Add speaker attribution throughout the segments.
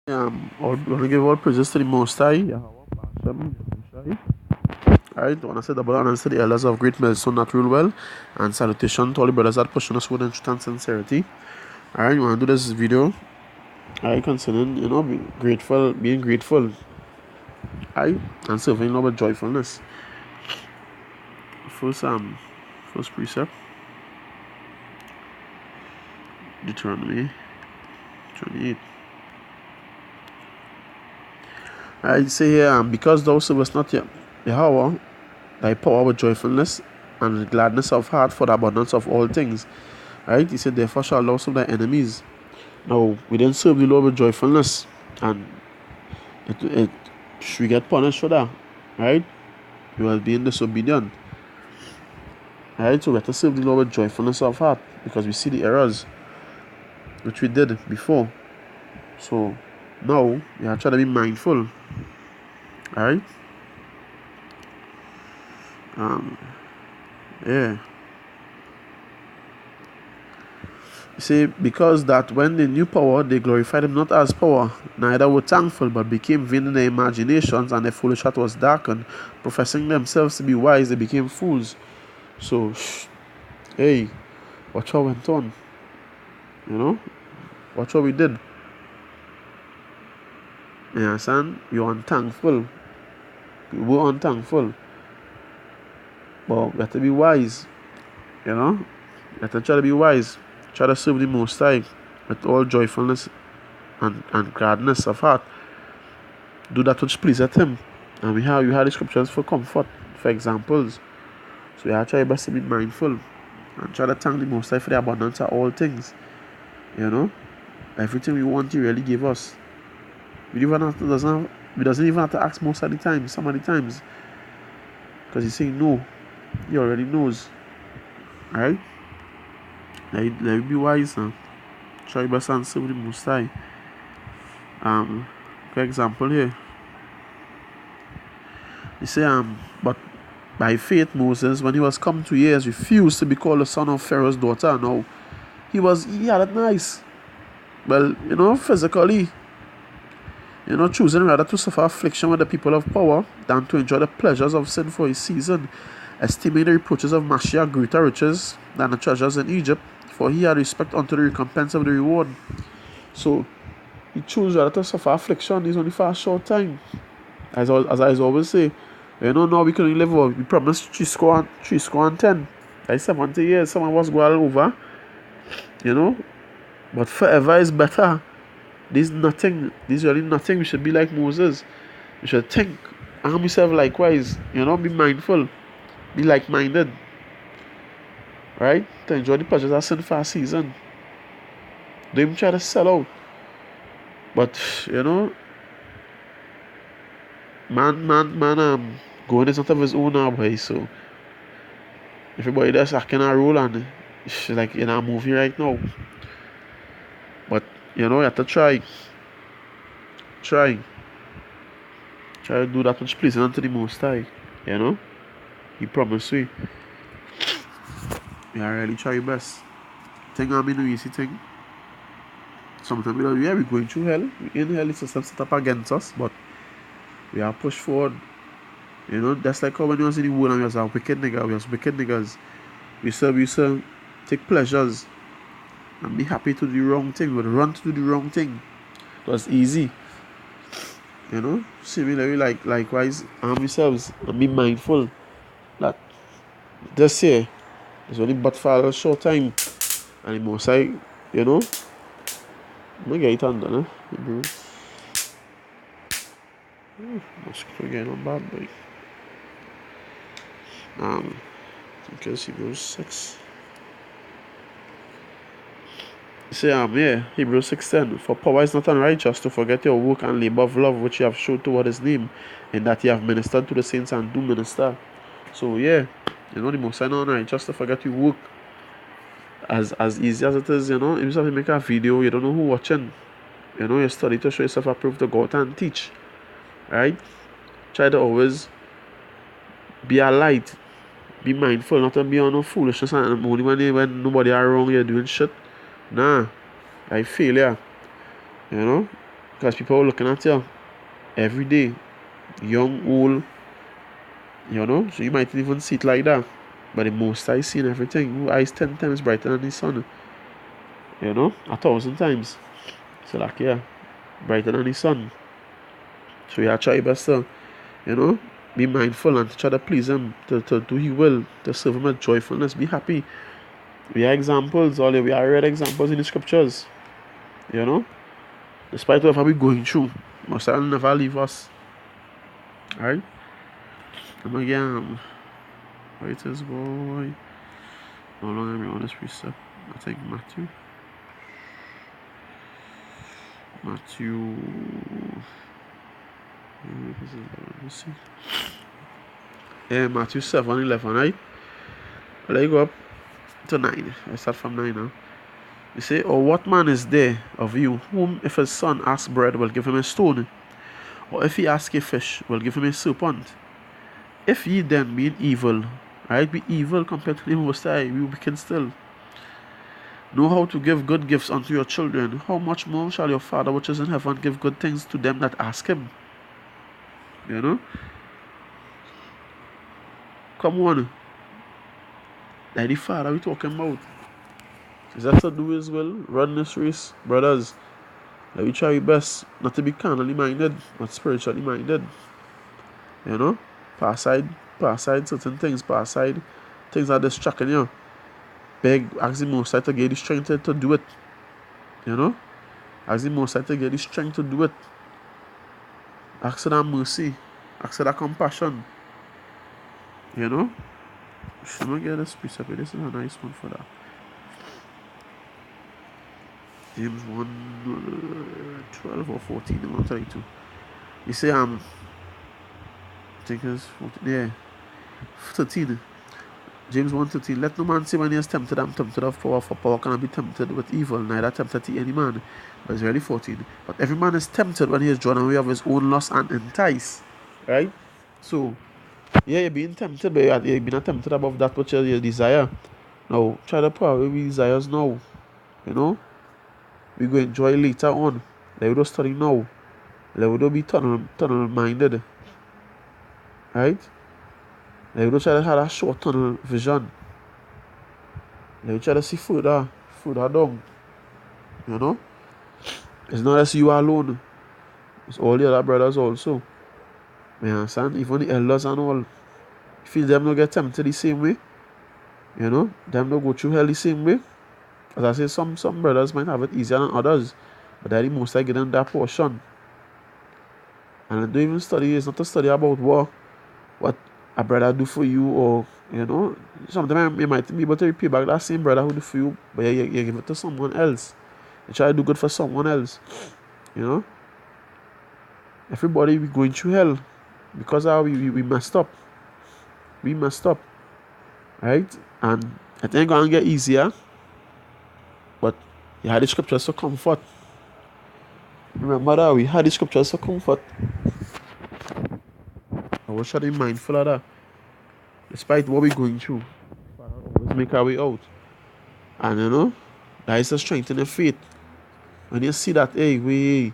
Speaker 1: I want to give all praises to the Most High, Yahweh, Bashem, Yahushai. Alright, I want to say double honors to the elders of Great Millstone that rule well, and salutation to all the brothers that pushing us with truth and sincerity. Alright, you want to do this video, alright, concerning, being grateful, alright, and serving Lord with joyfulness. First precept, Deuteronomy 28. I say here, because thou servest not Yahweh, thy power with joyfulness and gladness of heart for the abundance of all things. Right? He said, therefore shalt thou serve thy enemies. Now, we didn't serve the Lord with joyfulness, and we get punished for that. Right? We were being disobedient. Right? So we have to serve the Lord with joyfulness of heart, because we see the errors which we did before. So now we are trying to be mindful. Alright? Yeah. You see, because that when they knew power, they glorified him not as power, neither were thankful, but became vain in their imaginations, and their foolish heart was darkened. Professing themselves to be wise, they became fools. So, hey, watch what went on. Watch what we did. You understand? You're unthankful. We were unthankful. But we have to be wise. We have to try to be wise. Try to serve the Most High with all joyfulness and gladness of heart. Do that which pleaseth him. And you have the scriptures for comfort, for examples. So we have to try best to be mindful and try to thank the Most High for the abundance of all things. Everything we want, He really give us. We doesn't even have to ask most of the time, some of the times. Because He's saying no. He already knows. Alright? Let me be wise now. Try best and serve the Most High. For example here. He say, but by faith Moses, when he was come to years, refused to be called the son of Pharaoh's daughter. Now, he had it nice. Well, physically, choosing rather to suffer affliction with the people of power than to enjoy the pleasures of sin for a season, esteeming the reproaches of Mashiach greater riches than the treasures in Egypt, for he had respect unto the recompense of the reward. So, he chose rather to suffer affliction. It's only for a short time. As I always say, now we can only live over. We promised 3 score and 10. That's 70 years. Some of us go all over. But forever is better. There's really nothing. We should be like Moses. We should think, arm yourself likewise. Be mindful. Be like-minded. Right? To enjoy the pleasures of sin for a season. Don't even try to sell out. But, man, going is not of his own now, boy. So, everybody that's acting a role, and it's like in a movie right now. But, you have to try to do that which pleases unto the Most High. He promised we. Really try your best. Thing no easy thing. Sometimes we're going through hell. In hell, it's a stuff set up against us, but we are pushed forward. That's like how when you was in the world and we was a wicked nigga, we was wicked niggas. We used to take pleasures and be happy to do the wrong thing, but run to do the wrong thing. It was easy. Similarly, likewise, arm yourselves and be mindful that this year is only but for a short time. And the Most High, I'm gonna get it under, bro. Must again on bad boy. I think it's Hebrews 6. Say, Hebrews 6:10. For power is not unrighteous to forget your work and labor of love which you have showed toward his name, and that you have ministered to the saints and do minister. So the Most High not unrighteous to forget your work. As easy as it is, if you have to make a video, you don't know who watching. You study to show yourself approved to go out and teach. Right? Try to always be a light. Be mindful, not to be on no foolishness, and only when nobody around you're doing shit. Nah, I failure. Because people are looking at you every day, young, old, so you might even see it like that. But the most I see in everything, who eyes 10 times brighter than the sun, 1,000 times. So like, yeah, brighter than the sun. So you try your best to, be mindful and to try to please him, to do his will, to serve him with joyfulness, be happy. We are examples, we are read examples in the scriptures, despite whatever we're going through, must never leave us. Alright? And again, right is boy. No longer be on this precept. I think Matthew. Let me see. Yeah, Matthew 7:11, right? Let you go up to 9. I start from 9 now. You say, or what man is there of you, whom if his son asks bread, will give him a stone? Or if he asks a fish, will give him a serpent? If ye then, being evil, right, be evil compared to the Most High, we wicked still, know how to give good gifts unto your children, how much more shall your Father which is in heaven give good things to them that ask him? Come on. That the Father we talking about. Is that to do his will? Run this race, brothers. Let we try our best not to be carnally minded, not spiritually minded. Pass aside certain things, pass aside things that are distracting you. Beg, ask the Most High to get the strength to do it. Ask the Most High to get the strength to do it. Ask for that mercy. Ask for that compassion. Should I get this precept? This is a nice one for that. James 1:12 or 14, I'm not telling you. You say, I think it's 14, yeah, 13. James 1:13. Let no man say when he is tempted, I'm tempted of power, for power cannot be tempted with evil, neither tempted he any man. But it's really 14. But every man is tempted when he is drawn away of his own lust and enticed. Right? So, yeah, you're being tempted, but you're being tempted above that which you desire. Now, try to put away your desires now. We go enjoy later on. Let we don't study now. Let we don't be tunnel minded. Right? Let we don't try to have a short tunnel vision. Let we try to see further down. It's not just you alone. It's all the other brothers also. You understand? Even the elders and all. You feel them not get tempted the same way. Them not go through hell the same way. As I say, some brothers might have it easier than others. But they're the most I get in that portion. And don't even study. It's not a study about what a brother do for you, or sometimes you might be able to repay back that same brother who do for you, but you give it to someone else. You try to do good for someone else. Everybody we going through hell because we messed up. We messed up. Right? And it ain't gonna get easier. But you had the scriptures for comfort. Remember that we had the scriptures for comfort. I was trying to be mindful of that. Despite what we're going through, always make our way out. And that is the strength in the faith. When you see that, hey,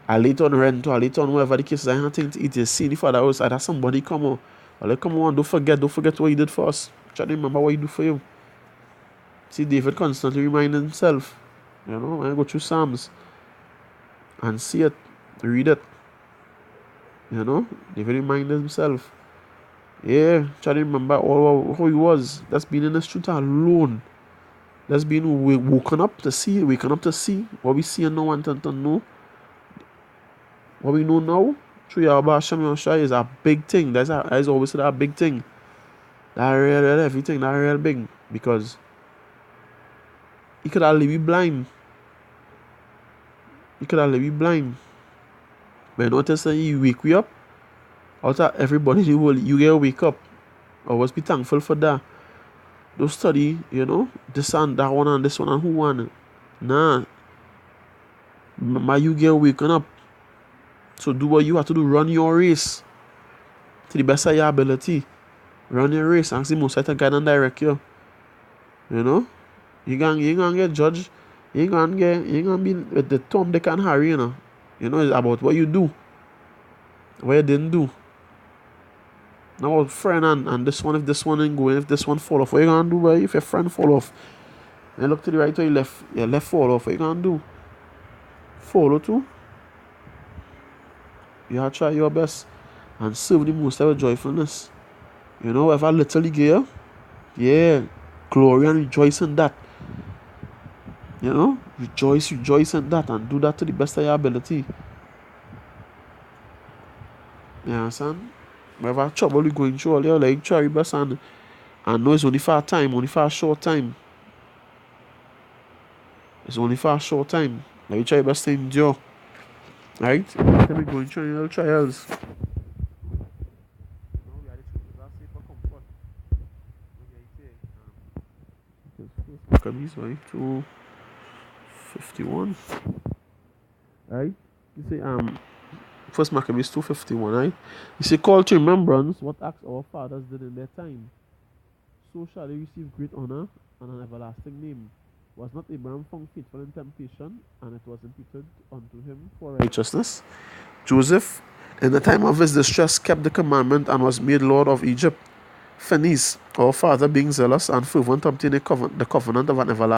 Speaker 1: I late on rent, or I late on whatever the case is, I have nothing to eat. You see the Father house, either somebody come on, or like, come on, don't forget what you did for us. Try to remember what you do for you. See, David constantly reminding himself. When I go through Psalms and see it, read it. David reminded himself. Yeah, try to remember all who he was. That's been in the street alone. That's been waking up to see what we see and know and to know. What we know now through Yahweh Hashem Yahushua is a big thing. That's always that big thing. That real everything, that real big. Because he could only be blind. But notice that he wake we up. Out of everybody in the world, you get to wake up. Always be thankful for that. Don't study, this and that one and this one and who one. Nah. You get waking up. So do what you have to do. Run your race to the best of your ability. Run your race. Ask the Most High to guide and direct you. You ain't gonna get judged. You ain't gonna be with the Tom, Dick, and Harry, You know, it's about what you do, what you didn't do. Not about friend and this one, if this one ain't going, if this one fall off, what you gonna do, boy? If your friend fall off, and you look to the right or your left fall off, what you gonna do? Follow too. You have to try your best and serve the most with joyfulness. You know, if I literally give, yeah, glory and rejoice in that. You know, rejoice in that and do that to the best of your ability. You understand? Whatever trouble you're going through, all your like try your best and know it's only for a time, only for a short time. It's only for a short time. Like you try your best to endure. Right? Tell me going through your trials. Maccabees, right? 251. Right? You see, First Maccabees 251, right? You see, call to remembrance what acts our fathers did in their time. So shall they receive great honor and an everlasting name. Was not Abraham found faithful in temptation, and it was imputed unto him for righteousness? Joseph, in the time of his distress, kept the commandment and was made Lord of Egypt. Phineas, our father, being zealous and fervent, obtained the covenant of an everlasting